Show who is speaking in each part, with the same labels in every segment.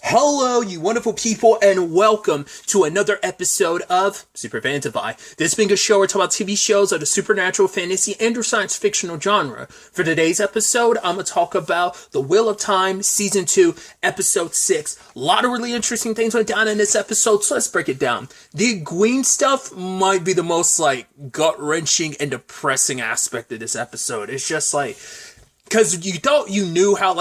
Speaker 1: Hello, you wonderful people, and welcome to another episode of Super-Fanta-Fi. This being a show where we talk about TV shows of the supernatural, fantasy, and or science fictional genre. For today's episode, I'm going to talk about The Wheel of Time, Season 2, Episode 6. A lot of really interesting things went down in this episode, so let's break it down. The Gwen stuff might be the most, gut-wrenching and depressing aspect of this episode. It's just because you thought you knew how,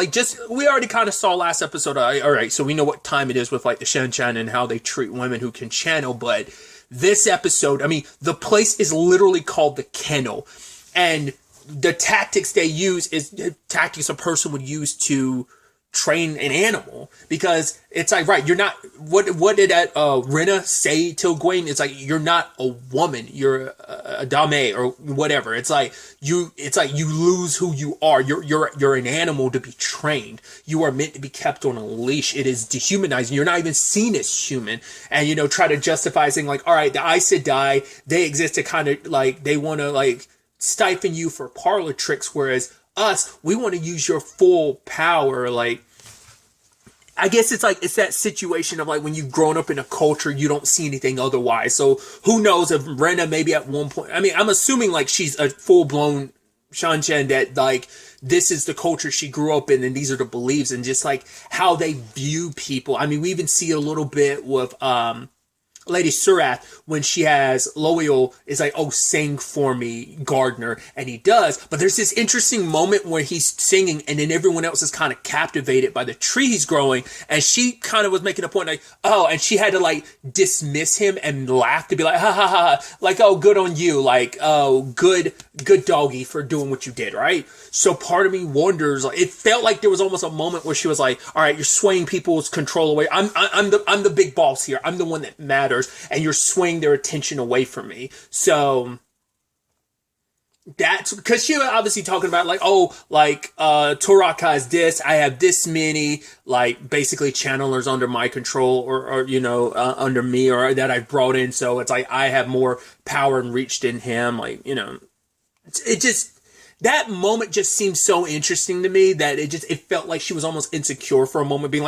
Speaker 1: we already kind of saw last episode, alright, so we know what time it is with, the Shan-Chan and how they treat women who can channel, but this episode, the place is literally called the Kennel, and the tactics they use is tactics a person would use to train an animal, because it's right, you're not, what did that Rena say to Gwen? It's you're not a woman, you're a dame or whatever. It's you lose who you are. You're an animal to be trained. You are meant to be kept on a leash. It is dehumanizing. You're not even seen as human, and try to justify saying all right, the Aes Sedai, they exist to kind of they want to stifle you for parlor tricks, whereas us, we want to use your full power. I guess it's that situation of when you've grown up in a culture, you don't see anything otherwise. So who knows if Rena maybe at one point, I'm assuming she's a full-blown Shan-Chan that this is the culture she grew up in and these are the beliefs and just how they view people. We even see a little bit with Lady Surath when she has Loial is oh, sing for me, Gardner, and he does. But there's this interesting moment where he's singing and then everyone else is kind of captivated by the tree he's growing, and she kind of was making a point oh, and she had to dismiss him and laugh to be ha ha ha, oh, good on you, oh, good doggy for doing what you did, right? So part of me wonders, it felt like there was almost a moment where she was all right, you're swaying people's control away. I'm the big boss here. I'm the one that matters. And you're swaying their attention away from me. So that's because she was obviously talking about Toraka is this, I have this many basically channelers under my control or under me or that I've brought in, so it's I have more power and reach than him. It just, that moment just seemed so interesting to me that it felt like she was almost insecure for a moment, being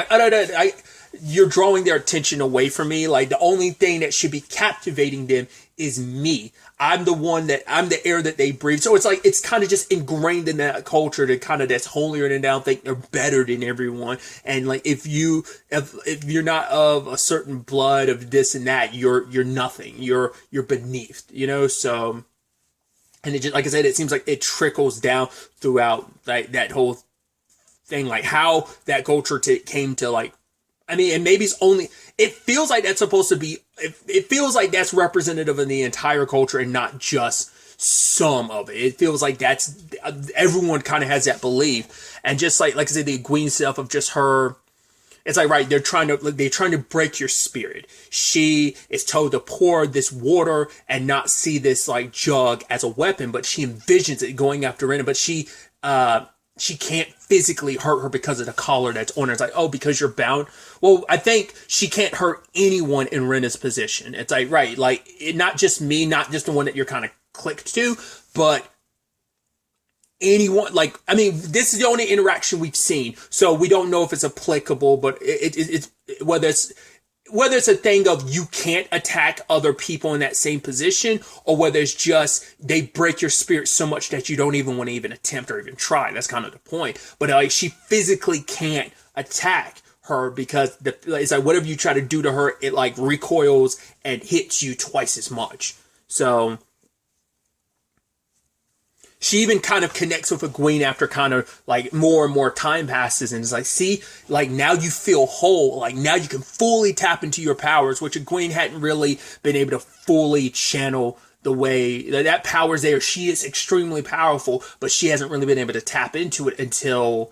Speaker 1: you're drawing their attention away from me. The only thing that should be captivating them is me. I'm the air that they breathe. So it's kind of just ingrained in that culture to kind of that's holier than thou, think they're better than everyone. And if you're not of a certain blood of this and that, you're nothing. You're beneath, so. And it just, like I said, it seems like it trickles down throughout that whole thing, how that culture came to and maybe it feels like that's supposed to be, it feels like that's representative of the entire culture and not just some of it. It feels like that's, everyone kind of has that belief. And just like I said, the Gwen stuff of just her, it's right, they're trying to break your spirit. She is told to pour this water and not see this jug as a weapon, but she envisions it going after Rena, but she can't physically hurt her because of the collar that's on her. It's oh, because you're bound. Well, I think she can't hurt anyone in Rena's position. It's right, not just me, not just the one that you're kind of clicked to, but anyone. This is the only interaction we've seen, so we don't know if it's applicable, but it's whether it's a thing of you can't attack other people in that same position, or whether it's just they break your spirit so much that you don't even want to even attempt or even try. That's kind of the point. But she physically can't attack her because it's whatever you try to do to her, it recoils and hits you twice as much. So she even kind of connects with a Gwen after kind of more and more time passes, and it's see, now you feel whole, now you can fully tap into your powers, which a Gwen hadn't really been able to fully channel the way that power's there. She is extremely powerful, but she hasn't really been able to tap into it until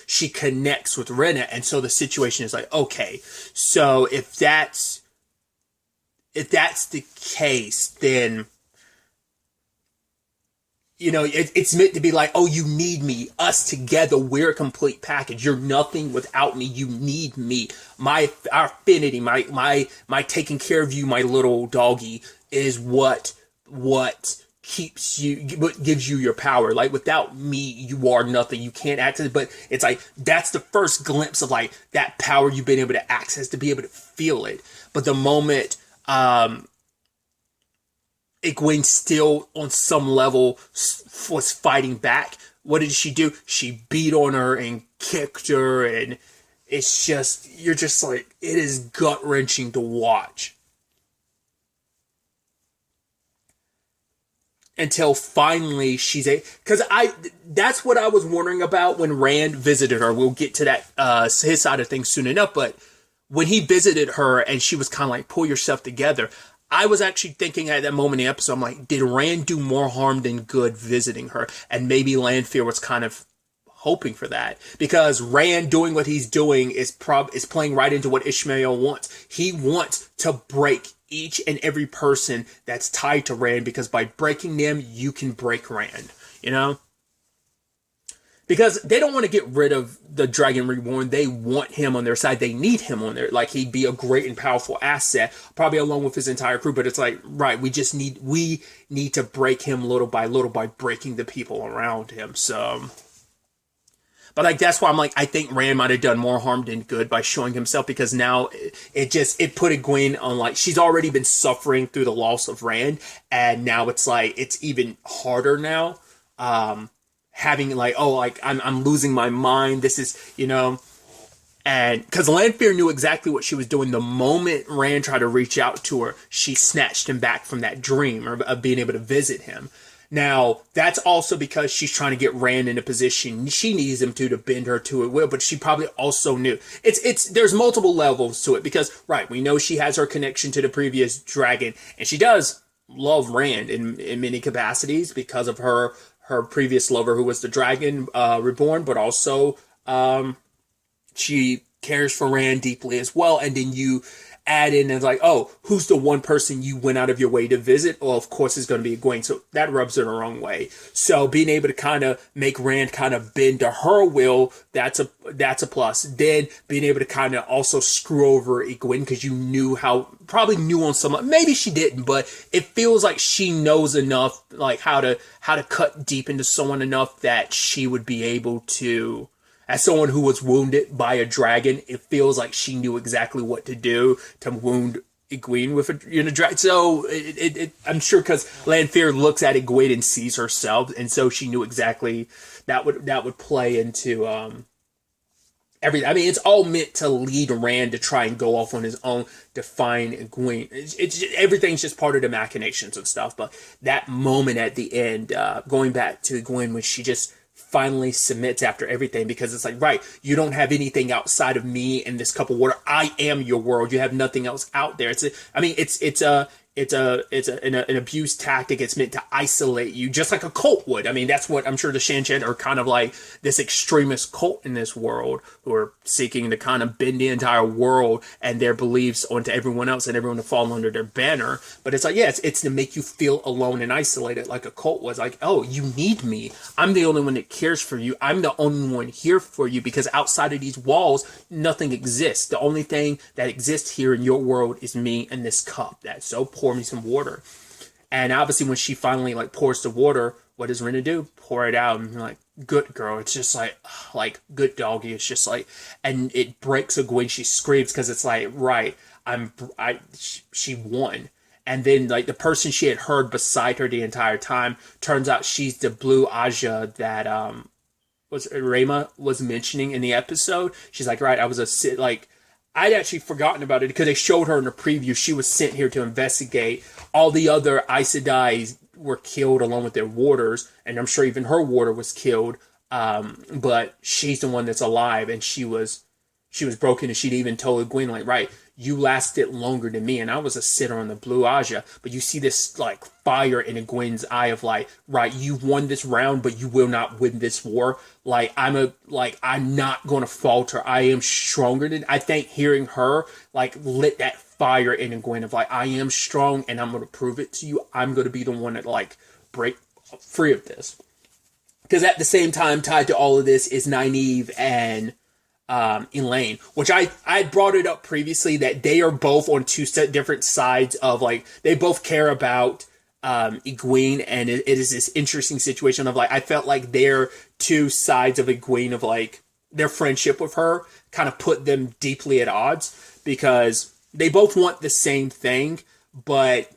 Speaker 1: she connects with Rena. And so the situation is okay, so if that's the case, then, it's meant to be oh, you need me. Us together, we're a complete package. You're nothing without me. You need me. Our affinity, my taking care of you, my little doggy, is what keeps you, what gives you your power. Like, without me, you are nothing. You can't access it. But it's like, that's the first glimpse of like that power you've been able to access, to be able to feel it. But the moment, Egwene still on some level was fighting back, what did she do? She beat on her and kicked her, and it's just, you're just like, it is gut-wrenching to watch. Until finally that's what I was wondering about when Rand visited her. We'll get to that, his side of things soon enough, but when he visited her and she was kind of like, pull yourself together, I was actually thinking at that moment in the episode, I'm like, did Rand do more harm than good visiting her? And maybe Lanfear was kind of hoping for that, because Rand doing what he's doing is playing right into what Ishmael wants. He wants to break each and every person that's tied to Rand, because by breaking them, you can break Rand, you know? Because they don't want to get rid of the Dragon Reborn. They want him on their side. They need him on there. Like, he'd be a great and powerful asset, probably along with his entire crew. But it's like, right, we need to break him little by breaking the people around him. So, but like, that's why I'm like, I think Rand might have done more harm than good by showing himself, because now it put Egwene on, like, she's already been suffering through the loss of Rand, and now it's like, it's even harder now. Having like, oh, like, I'm losing my mind. This is, you know, and because Lanfear knew exactly what she was doing. The moment Rand tried to reach out to her, she snatched him back from that dream of being able to visit him. Now, that's also because she's trying to get Rand in a position she needs him to bend her to it will, but she probably also knew. There's multiple levels to it, because, right, we know she has her connection to the previous dragon, and she does love Rand in many capacities because of her previous lover, who was the Dragon Reborn, but also she cares for Rand deeply as well. And then you add in and like, oh, who's the one person you went out of your way to visit? Well, of course, it's going to be Egwene. So that rubs her the wrong way. So being able to kind of make Rand kind of bend to her will, that's a plus. Then being able to kind of also screw over Egwene, because you probably knew on some, maybe she didn't, but it feels like she knows enough, like how to cut deep into someone enough that she would be able to, as someone who was wounded by a dragon, it feels like she knew exactly what to do to wound Egwene with a dragon. So I'm sure because Lanfear looks at Egwene and sees herself, and so she knew exactly that would play into everything. I mean, it's all meant to lead Rand to try and go off on his own to find Egwene. Everything's just part of the machinations and stuff. But that moment at the end, going back to Egwene, when she just finally submits after everything, because it's like, right, you don't have anything outside of me and this cup of water. I am your world. You have nothing else out there. It's an abuse tactic. It's meant to isolate you, just like a cult would. I mean, that's what I'm sure the Shan-Chan are kind of like, this extremist cult in this world, who are seeking to kind of bend the entire world and their beliefs onto everyone else and everyone to fall under their banner. But it's like, yeah, it's to make you feel alone and isolated, like a cult was. Like, oh, you need me. I'm the only one that cares for you. I'm the only one here for you, because outside of these walls, nothing exists. The only thing that exists here in your world is me and this cup. That's so pour me some water. And obviously when she finally like pours the water, what does Rena do? Pour it out, and like, good girl. It's just like good doggy. It's just like, and it breaks Egwene. She screams, because it's like, right, she won. And then like the person she had heard beside her the entire time, turns out she's the blue Aja that was Rema was mentioning in the episode. She's like, right, I'd actually forgotten about it, because they showed her in the preview. She was sent here to investigate. All the other Aes Sedai were killed along with their warders, and I'm sure even her warder was killed. But she's the one that's alive, and she was broken, and she'd even told Egwene, like, right, you lasted longer than me, and I was a sitter on the Blue Aja. But you see this like fire in Egwene's eye of like, right, you won this round, but you will not win this war. Like, I'm not going to falter. I am stronger than. I think hearing her like lit that fire in Egwene of like, I am strong, and I'm going to prove it to you. I'm going to be the one that like break free of this. Because at the same time, tied to all of this is Nynaeve and Elaine, which I brought it up previously, that they are both on two different sides of like, they both care about Egwene, and it is this interesting situation of like I felt like their two sides of Egwene of like their friendship with her kind of put them deeply at odds because they both want the same thing, but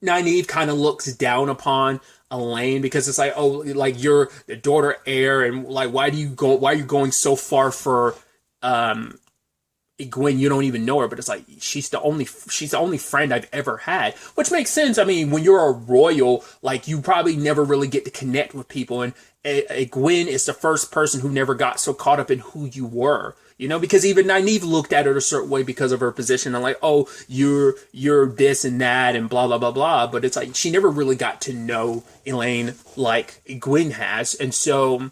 Speaker 1: Nynaeve kind of looks down upon Elaine because it's like, oh, like you're the daughter heir, and like why are you going so far for Gwen? You don't even know her, but it's like she's the only friend I've ever had, which makes sense. I mean, when you're a royal, like you probably never really get to connect with people, and Gwen is the first person who never got so caught up in who you were. You know, because even Nynaeve looked at her a certain way because of her position and like, oh, you're this and that and blah, blah, blah, blah. But it's like she never really got to know Elaine like Gwen has. And so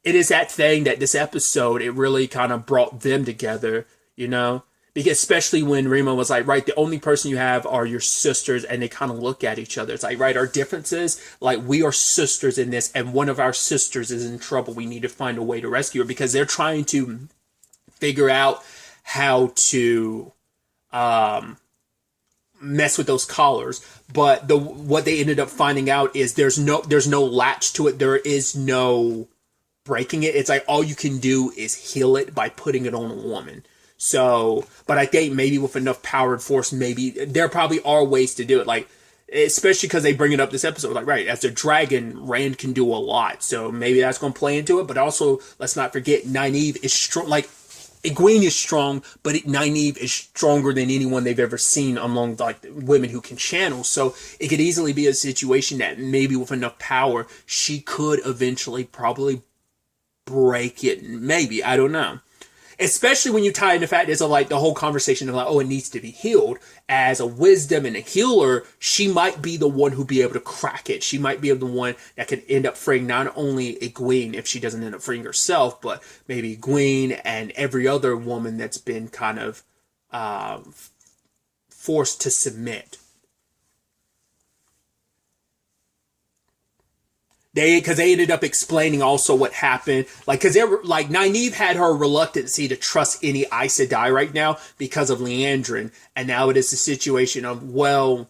Speaker 1: it is that thing that this episode, it really kind of brought them together, you know? Because especially when Rima was like, right, the only person you have are your sisters, and they kind of look at each other. It's like, right, our differences, like we are sisters in this, and one of our sisters is in trouble. We need to find a way to rescue her because they're trying to figure out how to mess with those collars, but what they ended up finding out is there's no latch to it. There is no breaking it. It's like all you can do is heal it by putting it on a woman. So, but I think maybe with enough power and force, maybe there probably are ways to do it. Like, especially because they bring it up this episode, like, right, as a dragon, Rand can do a lot. So maybe that's going to play into it. But also, let's not forget, Nynaeve is strong. Like, Egwene is strong, but Nynaeve is stronger than anyone they've ever seen among like women who can channel. So it could easily be a situation that maybe with enough power, she could eventually probably break it. Maybe, I don't know. Especially when you tie in the fact there's like the whole conversation of like, oh, it needs to be healed. As a wisdom and a healer, she might be the one who'd be able to crack it. She might be the one that could end up freeing not only Egwene if she doesn't end up freeing herself, but maybe Egwene and every other woman that's been kind of forced to submit. Because they ended up explaining also what happened. Like, because they were like, Nynaeve had her reluctancy to trust any Aes Sedai right now because of Liandrin. And now it is a situation of, well,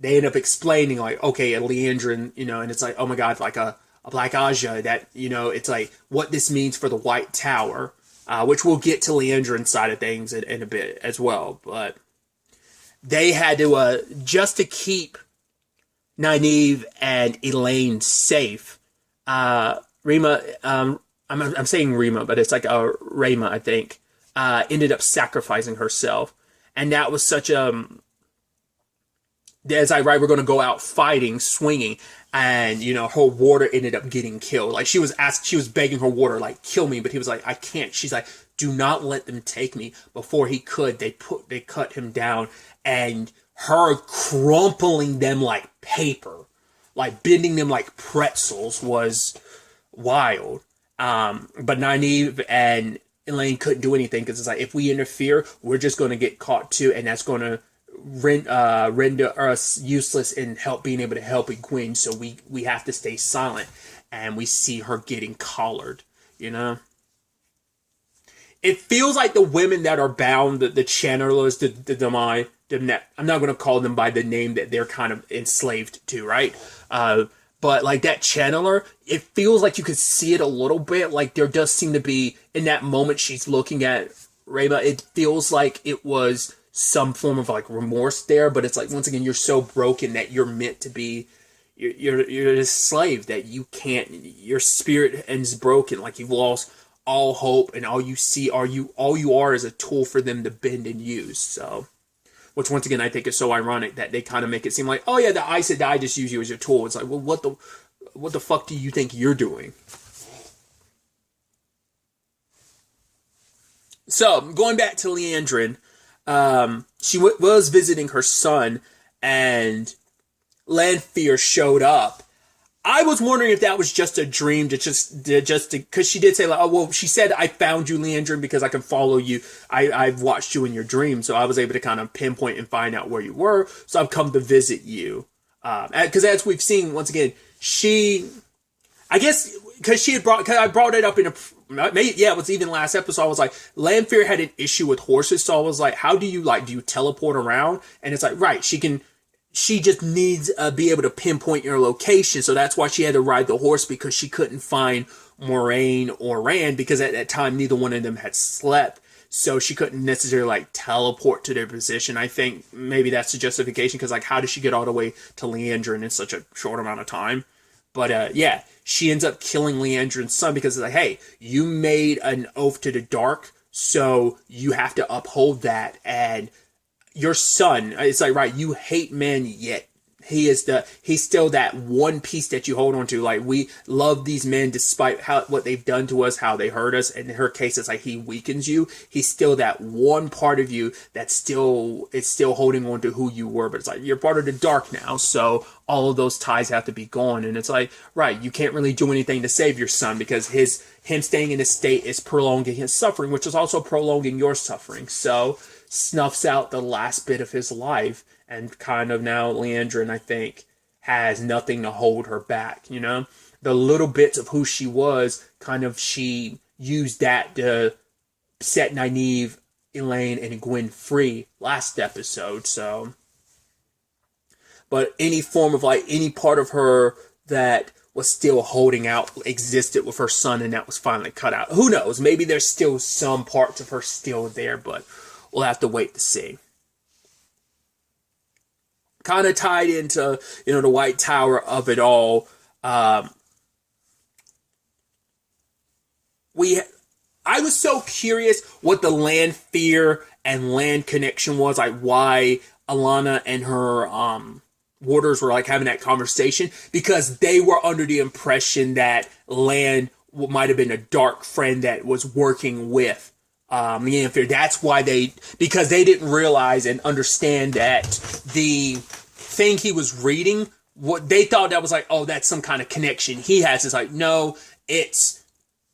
Speaker 1: they end up explaining, like, okay, Liandrin, you know, and it's like, oh my God, like a Black Aja, that, you know, it's like what this means for the White Tower, which we'll get to Liandrin's side of things in a bit as well. But they had to, just to keep Nynaeve and Elaine safe. Rima, I'm saying Rima, but it's like Rama, I think, ended up sacrificing herself, and that was such a. As I write, we're going to go out fighting, swinging, and you know her warder ended up getting killed. Like she was begging her warder, like kill me, but he was like, I can't. She's like, do not let them take me. Before he could, they cut him down, and her crumpling them like paper, like bending them like pretzels was wild. But Nynaeve and Elaine couldn't do anything because it's like, if we interfere, we're just going to get caught too, and that's going to render us useless in being able to help Egwene. So we have to stay silent, and we see her getting collared, you know? It feels like the women that are bound, the channelers, I'm not going to call them by the name that they're kind of enslaved to, right? But like that channeler, it feels like you could see it a little bit. Like there does seem to be, in that moment she's looking at Reba, it feels like it was some form of like remorse there. But it's like, once again, you're so broken that you're meant to be, you're a slave that you can't, your spirit ends broken. Like you've lost all hope, and all you are is a tool for them to bend and use. So, which once again I think is so ironic that they kind of make it seem like, oh yeah, the Aes Sedai just use you as your tool. It's like, well, what the fuck do you think you're doing? So going back to Liandrin, she was visiting her son, and Lanfear showed up. I was wondering if that was just a dream because she did say like, oh well, she said I found you, Liandrin, because I can follow you. I've watched you in your dreams, so I was able to kind of pinpoint and find out where you were. So I've come to visit you. Because as we've seen, once again, I guess because I brought it up in it was even last episode. I was like, Lanfear had an issue with horses, so I was like, how do you teleport around? And it's like, right, she can. she just needs be able to pinpoint your location. So that's why she had to ride the horse, because she couldn't find Moraine or Rand, because at that time neither one of them had slept. So she couldn't necessarily like teleport to their position. I think maybe that's the justification, because like how did she get all the way to Leandrin in such a short amount of time? But yeah, she ends up killing Leandrin's son, because it's like, hey, you made an oath to the dark, so you have to uphold that. And your son, it's like, right, you hate men, yet he's still that one piece that you hold on to. Like, we love these men despite what they've done to us, how they hurt us. And in her case, it's like he weakens you. He's still that one part of you that's still holding on to who you were. But it's like, you're part of the dark now, so all of those ties have to be gone. And it's like, right, you can't really do anything to save your son, because him staying in this state is prolonging his suffering, which is also prolonging your suffering. So snuffs out the last bit of his life, and kind of now Leandrin, I think, has nothing to hold her back, you know? The little bits of who she was, kind of she used that to set Nynaeve, Elaine, and Gwen free last episode, so. But any form of, like, any part of her that was still holding out existed with her son, and that was finally cut out. Who knows? Maybe there's still some parts of her still there, but we'll have to wait to see. Kind of tied into, the White Tower of it all. I was so curious what the land fear and land connection was, like why Alana and her warders were like having that conversation, because they were under the impression that Lan might have been a dark friend that was working with Yennefer. That's why because they didn't realize and understand that the thing he was reading, what they thought that was like, oh, that's some kind of connection he has. It's like, no, it's,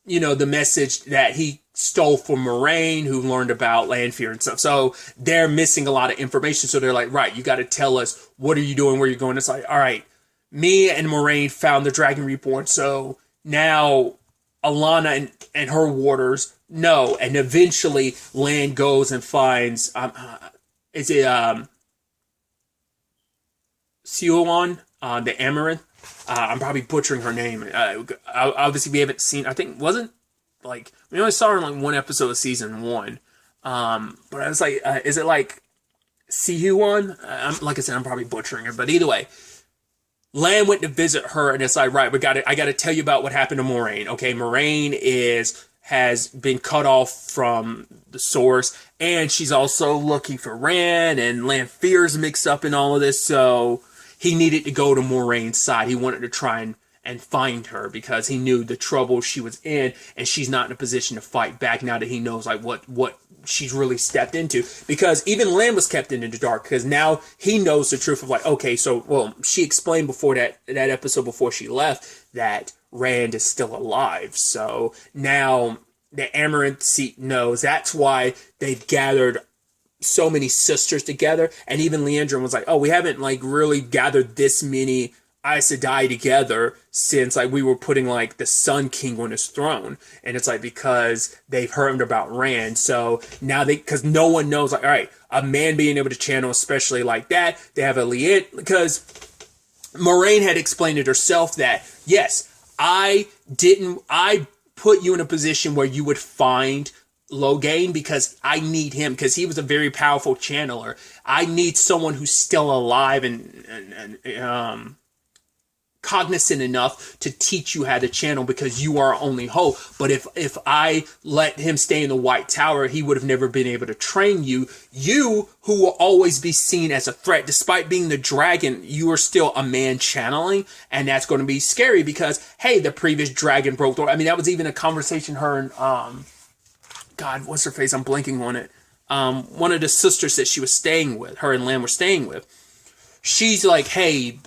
Speaker 1: the message that he stole from Moraine, who learned about land fear and stuff. So they're missing a lot of information. So they're like, right, you got to tell us, what are you doing, where you're going? It's like, all right, me and Moraine found the Dragon Reborn. So now Alana and her warders know. And eventually Lan goes and finds, Siouan, the Amaranth. I'm probably butchering her name. Obviously, we haven't seen. I think we only saw her in like one episode of season 1. But I was like, is it like Siouan? Like I said, I'm probably butchering her. But either way, Lan went to visit her, and it's like, right, I got to tell you about what happened to Moraine. Okay, Moraine has been cut off from the source, and she's also looking for Rand, and Lan fears mixed up in all of this, so he needed to go to Moraine's side. He wanted to try and find her, because he knew the trouble she was in, and she's not in a position to fight back now that he knows like what she's really stepped into. Because even Lan was kept in the dark, because now he knows the truth of like, okay, so, well, she explained before that episode before she left that Rand is still alive. So now the Amaranth seat knows. That's why they've gathered so many sisters together. And even Leandrin was like, oh, we haven't like really gathered this many Aes Sedai together since like we were putting like the Sun King on his throne. And it's like because they've heard about Rand. So now because no one knows, like, all right, a man being able to channel, especially like that, they have a because Moraine had explained it herself that, yes, I put you in a position where you would find Logain because I need him, because he was a very powerful channeler. I need someone who's still alive and cognizant enough to teach you how to channel, because you are our only hope. But if I let him stay in the White Tower, he would have never been able to train you. You, who will always be seen as a threat, despite being the dragon, you are still a man channeling, and that's going to be scary because, hey, the previous dragon broke through. I mean, that was even a conversation her and, God, what's her face? I'm blanking on it. One of the sisters that she was staying with, her and Lan were staying with, she's like, hey,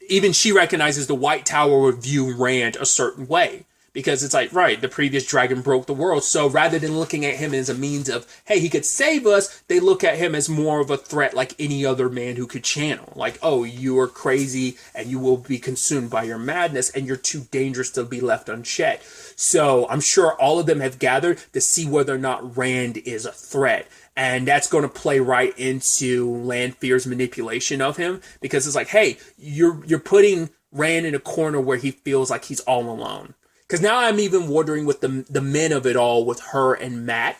Speaker 1: even she recognizes the White Tower would view Rand a certain way, because it's like, right, the previous dragon broke the world. So rather than looking at him as a means of, hey, he could save us, they look at him as more of a threat like any other man who could channel. Like, oh, you are crazy and you will be consumed by your madness and you're too dangerous to be left unchecked. So I'm sure all of them have gathered to see whether or not Rand is a threat. And that's going to play right into Lanfear's manipulation of him, because it's like, hey, you're putting Rand in a corner where he feels like he's all alone. Because now I'm even wondering with the men of it all, with her and Matt,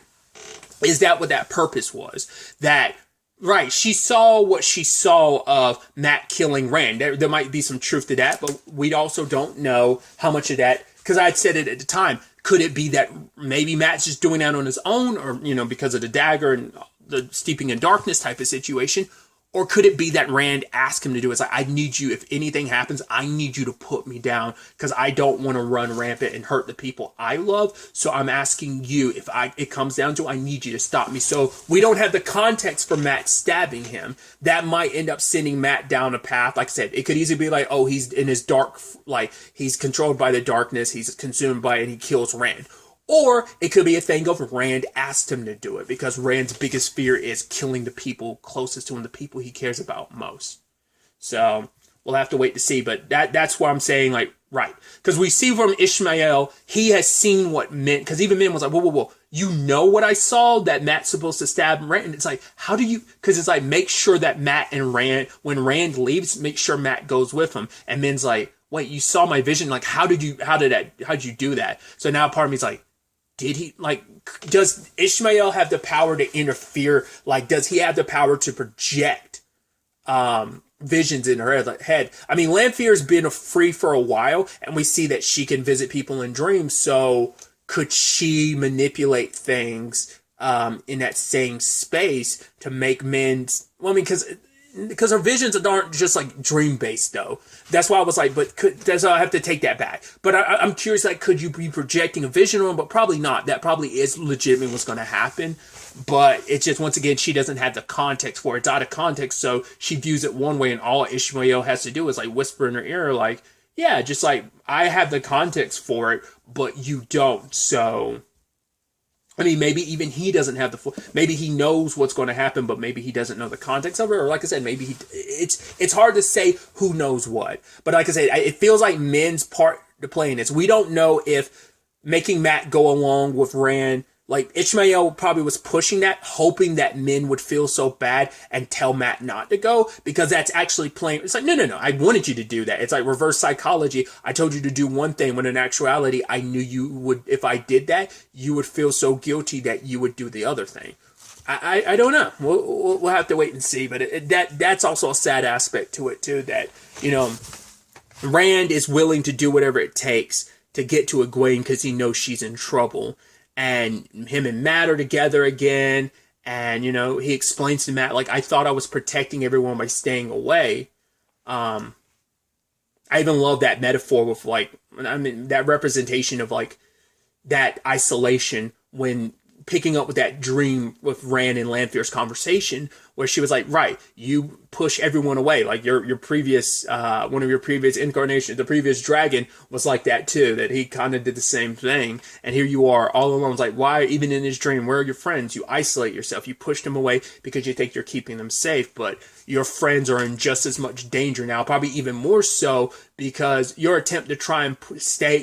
Speaker 1: is that what that purpose was? That, right, she saw what she saw of Matt killing Rand. There might be some truth to that, but we also don't know how much of that, because I'd said it at the time, could it be that maybe Matt's just doing that on his own, or, because of the dagger and the steeping in darkness type of situation? Or could it be that Rand asked him to do it? It's like, I need you, if anything happens, I need you to put me down, because I don't want to run rampant and hurt the people I love. So I'm asking you, if it comes down to, I need you to stop me. So we don't have the context for Matt stabbing him. That might end up sending Matt down a path. Like I said, it could easily be like, oh, he's in his dark, like he's controlled by the darkness, he's consumed by it, and he kills Rand. Or it could be a thing of Rand asked him to do it, because Rand's biggest fear is killing the people closest to him, the people he cares about most. So we'll have to wait to see. But that's why I'm saying, like, right. Because we see from Ishmael, he has seen what Min, because even Min was like, whoa. You know what I saw, that Matt's supposed to stab Rand? And it's like, how do you, because it's like, make sure that Matt and Rand, when Rand leaves, make sure Matt goes with him. And Min's like, wait, you saw my vision? Like, how'd you do that? So now part of me's like, did he, like, does Ishmael have the power to interfere? Like, does he have the power to project visions in her head? I mean, Lanfear's been free for a while, and we see that she can visit people in dreams. So could she manipulate things in that same space to make men? Well, I mean, because her visions aren't just like dream based though. That's why I was like, that's why I have to take that back. But I'm curious, like, could you be projecting a vision on him? But probably not. That probably is legitimately what's going to happen. But it's just, once again, she doesn't have the context for it. It's out of context, so she views it one way, and all Ishmael has to do is like whisper in her ear, like, yeah, just like, I have the context for it, but you don't. So, I mean, maybe even he doesn't have maybe he knows what's going to happen, but maybe he doesn't know the context of it. Or like I said, maybe it's hard to say who knows what. But like I said, it feels like Min's part to play in this. We don't know if making Matt go along with Rand, like Ishmael probably was pushing that, hoping that Min would feel so bad and tell Matt not to go, because that's actually playing. It's like, no, I wanted you to do that. It's like reverse psychology. I told you to do one thing when in actuality, I knew you would, if I did that, you would feel so guilty that you would do the other thing. I don't know. We'll have to wait and see. But that's also a sad aspect to it too, that, Rand is willing to do whatever it takes to get to Egwene because he knows she's in trouble. And him and Matt are together again. And, he explains to Matt, like, I thought I was protecting everyone by staying away. I even love that metaphor with, like, that representation of, like, that isolation when picking up with that dream with Rand and Lanfear's conversation, where she was like, right, you push everyone away. Like your previous, one of your previous incarnations, the previous dragon was like that too, that he kind of did the same thing. And here you are all alone. It's like, why, even in his dream, where are your friends? You isolate yourself. You push them away because you think you're keeping them safe, but your friends are in just as much danger now, probably even more so, because your attempt to try and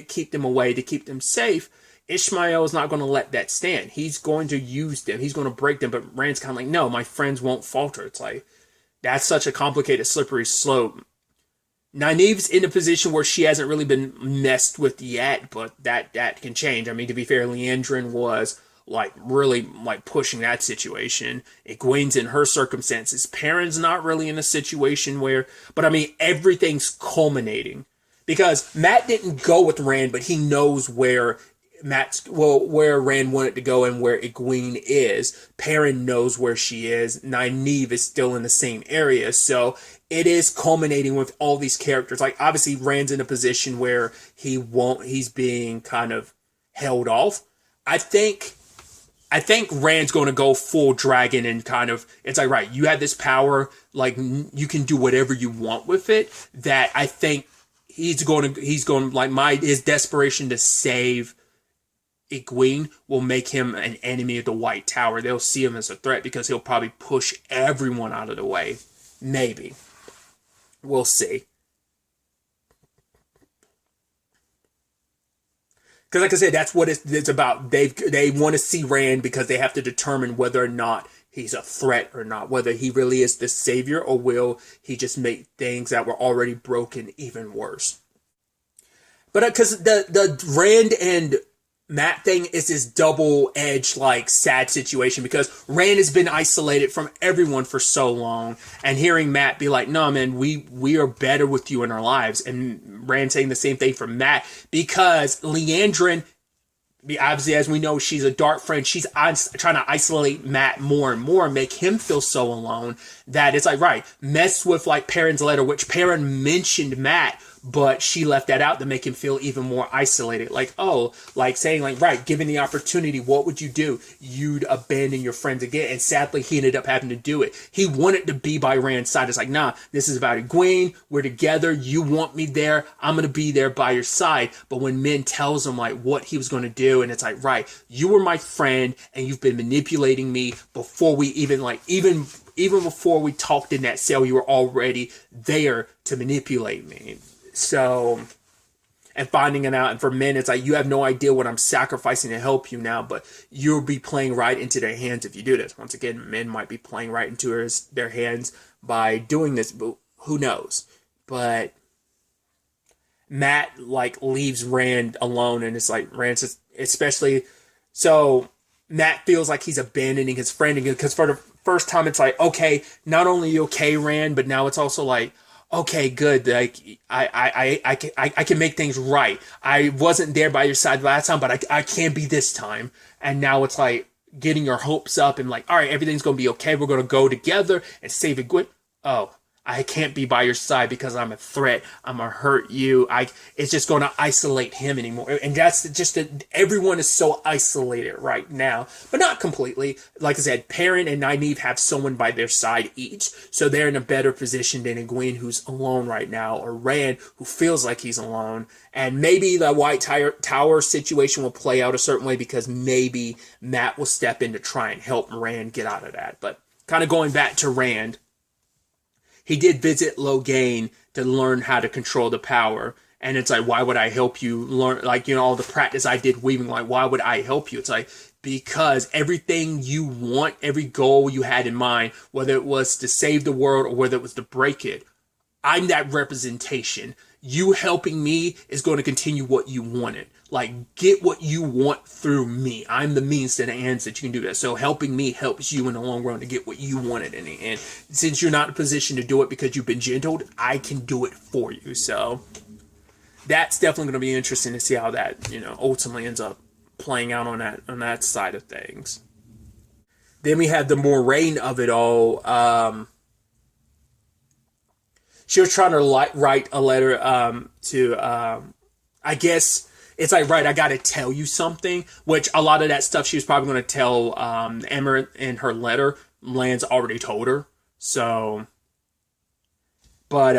Speaker 1: keep them away, to keep them safe, Ishmael is not going to let that stand. He's going to use them. He's going to break them. But Rand's kind of like, no, my friends won't falter. It's like, that's such a complicated, slippery slope. Nynaeve's in a position where she hasn't really been messed with yet, but that can change. I mean, to be fair, Leandrin was really pushing that situation. Egwene's in her circumstances. Perrin's not really in a situation where, but I mean, everything's culminating. Because Matt didn't go with Rand, but he knows where where Rand wanted to go and where Egwene is. Perrin knows where she is. Nynaeve is still in the same area. So it is culminating with all these characters. Like, obviously, Rand's in a position where he's being kind of held off. I think Rand's going to go full dragon and kind of, it's like, right, you have this power, like, you can do whatever you want with it, that I think he's going like his desperation to save Egwene will make him an enemy of the White Tower. They'll see him as a threat because he'll probably push everyone out of the way. Maybe. We'll see. Because like I said, that's what it's about. They want to see Rand because they have to determine whether or not he's a threat or not. Whether he really is the savior or will he just make things that were already broken even worse. But because the Rand and Matt thing is this double-edged, like, sad situation because Rand has been isolated from everyone for so long, and hearing Matt be like, no, man, we are better with you in our lives, and Rand saying the same thing for Matt because Liandrin, obviously, as we know, she's a dark friend. She's trying to isolate Matt more and more and make him feel so alone that it's like, right, mess with, like, Perrin's letter, which Perrin mentioned Matt, but she left that out to make him feel even more isolated. Like, oh, like saying like, right, given the opportunity, what would you do? You'd abandon your friends again. And sadly, he ended up having to do it. He wanted to be by Rand's side. It's like, nah, this is about Egwene. We're together. You want me there. I'm going to be there by your side. But when Min tells him like what he was going to do, and it's like, right, you were my friend and you've been manipulating me before we even before we talked in that cell, you were already there to manipulate me. So, and finding it out, and for men, it's like, you have no idea what I'm sacrificing to help you now, but you'll be playing right into their hands if you do this. Once again, men might be playing right into their hands by doing this, but who knows? But Matt, like, leaves Rand alone, and it's like, Rand says, especially, so Matt feels like he's abandoning his friend again, because for the first time, it's like, okay, not only are you okay, Rand, but now it's also like, okay, good. Like I can make things right. I wasn't there by your side last time, but I can be this time. And now it's like getting your hopes up and like, all right, everything's gonna be okay. We're gonna go together and save it good. Oh, I can't be by your side because I'm a threat. I'm gonna hurt you. It's just gonna isolate him anymore. And that's just everyone is so isolated right now, but not completely. Like I said, Perrin and Nynaeve have someone by their side each, so they're in a better position than Egwene, who's alone right now, or Rand, who feels like he's alone. And maybe the White Tower situation will play out a certain way because maybe Matt will step in to try and help Rand get out of that. But kind of going back to Rand, he did visit Logain to learn how to control the power. And it's like, why would I help you learn? Like, you know, all the practice I did weaving, like, why would I help you? It's like, because everything you want, every goal you had in mind, whether it was to save the world or whether it was to break it, I'm that representation. You helping me is going to continue what you wanted. Like, get what you want through me. I'm the means to the ends that you can do that. So helping me helps you in the long run to get what you wanted in the end. Since you're not in a position to do it because you've been gentled, I can do it for you. So that's definitely going to be interesting to see how that, you know, ultimately ends up playing out on that side of things. Then we have the Moraine of it all. She was trying to write a letter to, I guess, it's like, right, I got to tell you something, which a lot of that stuff she was probably going to tell Emma in her letter. Lan's already told her. So, but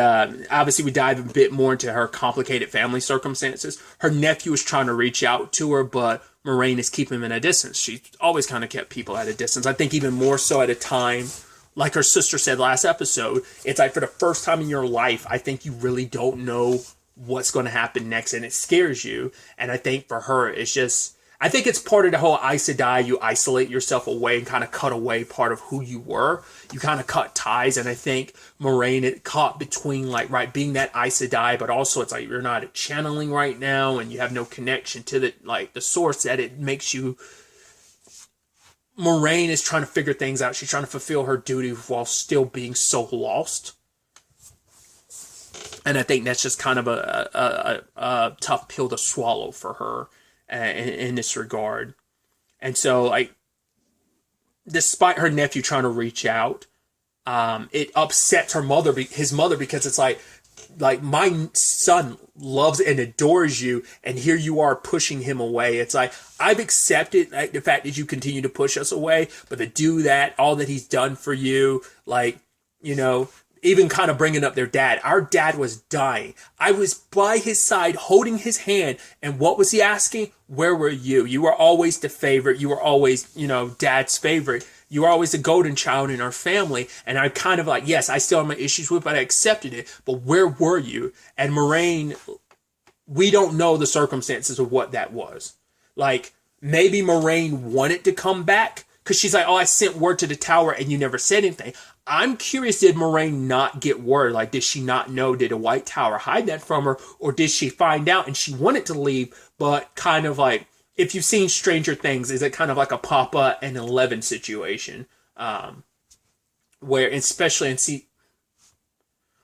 Speaker 1: obviously we dive a bit more into her complicated family circumstances. Her nephew is trying to reach out to her, but Moraine is keeping him at a distance. She's always kind of kept people at a distance. I think even more so at a time, like her sister said last episode, it's like for the first time in your life, I think you really don't know what's going to happen next, and it scares you. And I think for her, it's just, I think it's part of the whole Aes Sedai, you isolate yourself away and kind of cut away part of who you were. You kind of cut ties, and I think Moraine, it caught between, like, right, being that Aes Sedai, but also it's like you're not channeling right now, and you have no connection to the source, that it makes you. Moraine is trying to figure things out. She's trying to fulfill her duty while still being so lost. And I think that's just kind of a tough pill to swallow for her in this regard. And so, like, despite her nephew trying to reach out, it upsets his mother, because it's like my son loves and adores you, and here you are pushing him away. It's like, I've accepted the fact that you continue to push us away, but to do that, all that he's done for you, like, you know, even kind of bringing up their dad. Our dad was dying. I was by his side holding his hand. And what was he asking? Where were you? You were always the favorite. You were always, dad's favorite. You were always the golden child in our family. And I kind of like, yes, I still have my issues with it, but I accepted it. But where were you? And Moraine, we don't know the circumstances of what that was. Like, maybe Moraine wanted to come back because she's like, oh, I sent word to the tower and you never said anything. I'm curious, did Moraine not get word? Like, did she not know? Did a White Tower hide that from her? Or did she find out and she wanted to leave, but kind of like, if you've seen Stranger Things, is it kind of like a Papa and Eleven situation? Where, especially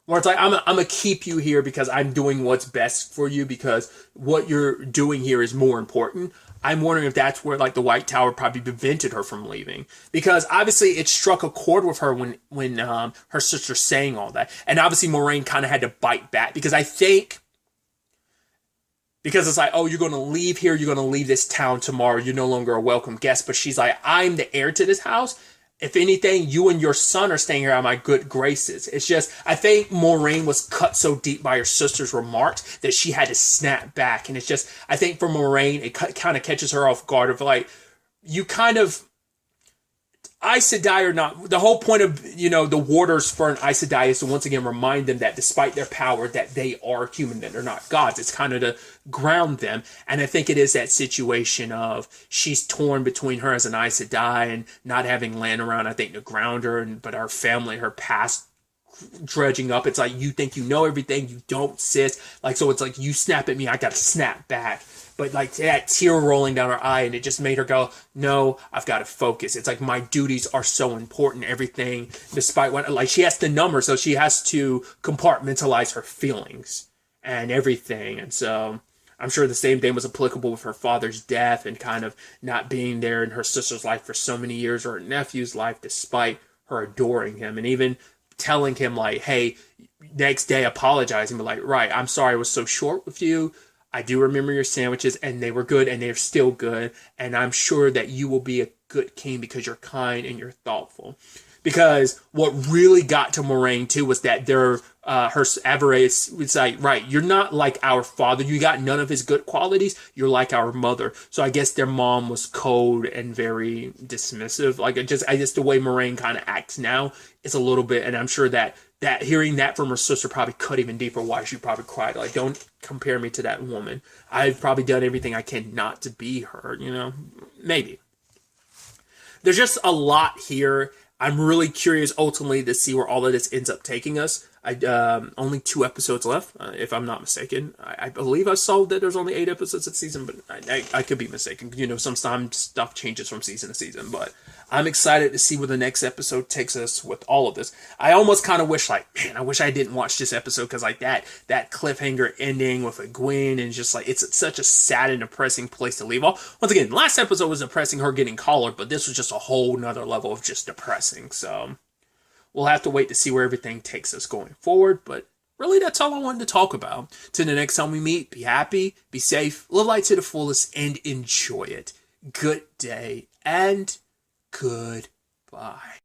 Speaker 1: where it's like, I'm gonna keep you here because I'm doing what's best for you because what you're doing here is more important. I'm wondering if that's where like the White Tower probably prevented her from leaving, because obviously it struck a chord with her when her sister's saying all that, and obviously Moraine kind of had to bite back because it's like, oh, you're going to leave here, you're going to leave this town tomorrow, you're no longer a welcome guest, but she's like, I'm the heir to this house. If anything, you and your son are staying here on my good graces. It's just, I think Moraine was cut so deep by her sister's remarks that she had to snap back. And it's just, I think for Moraine, it kind of catches her off guard of like, you kind of, Aes Sedai or not, the whole point of, the warders for an Aes Sedai is to once again remind them that despite their power, that they are human, that they're not gods. It's kind of to ground them. And I think it is that situation of she's torn between her as an Aes Sedai and not having land around, I think, to ground her, but her family, her past dredging up. It's like, you think you know everything, you don't, sis. Like, so it's like, you snap at me, I gotta snap back. But like that tear rolling down her eye, and it just made her go, no, I've got to focus. It's like, my duties are so important. Everything, despite what, like, she has to numb her, so she has to compartmentalize her feelings and everything. And so I'm sure the same thing was applicable with her father's death and kind of not being there in her sister's life for so many years, or her nephew's life, despite her adoring him. And even telling him like, hey, next day apologizing, but like, right, I'm sorry I was so short with you. I do remember your sandwiches, and they were good, and they're still good, and I'm sure that you will be a good king because you're kind and you're thoughtful. Because what really got to Moraine, too, was that her avarice was like, right, you're not like our father. You got none of his good qualities. You're like our mother. So I guess their mom was cold and very dismissive. Like, I guess the way Moraine kind of acts now is a little bit, and I'm sure that hearing that from her sister probably cut even deeper why she probably cried. Like, don't compare me to that woman. I've probably done everything I can not to be her, Maybe. There's just a lot here. I'm really curious ultimately to see where all of this ends up taking us. Only 2 episodes left, if I'm not mistaken. I believe I saw that there's only 8 episodes of the season, but I could be mistaken. Sometimes stuff changes from season to season, but I'm excited to see where the next episode takes us with all of this. I almost kind of wish, like, man, I wish I didn't watch this episode, because like that cliffhanger ending with a Gwen, and just like, it's such a sad and depressing place to leave off. Once again, last episode was depressing, her getting collared, but this was just a whole nother level of just depressing. So we'll have to wait to see where everything takes us going forward, but really that's all I wanted to talk about. Till the next time we meet, be happy, be safe, live life to the fullest, and enjoy it. Good day, and goodbye.